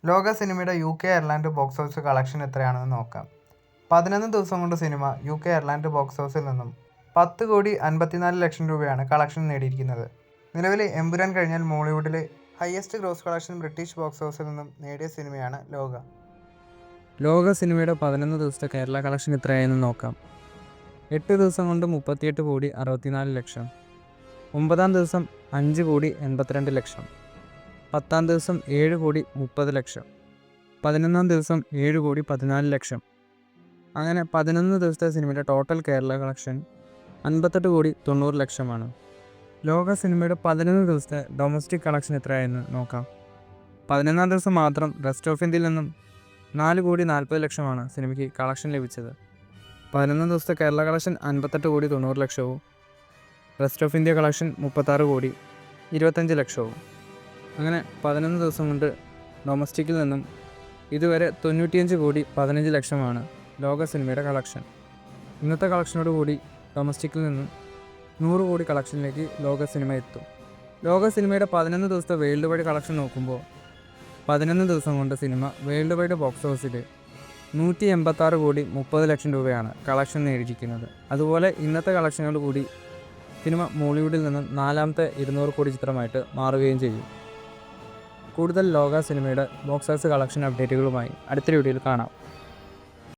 ലോക സിനിമയുടെ UK Ireland box office collection എത്രയാണെന്ന് നോക്കാം. 11 ദിവസം കൊണ്ട് സിനിമ UK അയർലൻഡ് ബോക്സ് ഓഫീസിൽ നിന്നും 10,54,00,000 രൂപയാണ് കളക്ഷൻ നേടിയിരിക്കുന്നത്. നിലവിൽ എമ്പുരാൻ കഴിഞ്ഞാൽ മോളിവുഡിലെ highest gross collection British box ഓഫീസിൽ നിന്നും നേടിയ സിനിമയാണ് ലോക. ലോക സിനിമയുടെ 11 ദിവസത്തെ കേരള കളക്ഷൻ എത്രയായെന്ന് നോക്കാം. 8 ദിവസം കൊണ്ട് 38,64,00,000. 9-ാം ദിവസം 5,82,00,000. 10-ാം ദിവസം 7,30,00,000. 11-ാം ദിവസം 7,14,00,000. അങ്ങനെ 11 ദിവസത്തെ സിനിമയുടെ ടോട്ടൽ കേരള കളക്ഷൻ 58,90,00,000 ലോക സിനിമയുടെ 11 ദിവസത്തെ ഡൊമസ്റ്റിക് കളക്ഷൻ എത്രയായെന്ന് നോക്കാം. 11-ാം ദിവസം മാത്രം റെസ്റ്റ് ഓഫ് ഇന്ത്യയിൽ നിന്നും 4,40,00,000 സിനിമയ്ക്ക് കളക്ഷൻ ലഭിച്ചത്. 11 ദിവസത്തെ Kerala collection 58,90,00,000. Rest of India collection 36,25,00,000. അങ്ങനെ 11 ദിവസം കൊണ്ട് ഡൊമസ്റ്റിക്കിൽ നിന്നും ഇതുവരെ 95,15,00,000 ലോക സിനിമയുടെ കളക്ഷൻ. ഇന്നത്തെ കളക്ഷനോട് കൂടി ഡൊമസ്റ്റിക്കിൽ നിന്നും 100 കോടി കളക്ഷനിലേക്ക് ലോക സിനിമ എത്തും. ലോക സിനിമയുടെ 11 ദിവസത്തെ വേൾഡ് വൈഡ് കളക്ഷൻ നോക്കുമ്പോൾ 11 ദിവസം കൊണ്ട് സിനിമ വേൾഡ് വൈഡ് ബോക്സ് ഓഫീസിൽ 186,30,00,000 രൂപയാണ് കളക്ഷൻ നേടിയിരിക്കുന്നത്. അതുപോലെ ഇന്നത്തെ കളക്ഷനോട് കൂടി സിനിമ മോളിവുഡിൽ നിന്നും 4ാമത്തെ 200 കോടി ചിത്രമായിട്ട് മാറുകയും ചെയ്യും. കൂടുതൽ ലോക സിനിമയുടെ ബോക്സ് ഓഫീസ് കളക്ഷൻ അപ്ഡേറ്റുകളുമായി അടുത്ത വീഡിയോയിൽ കാണാം.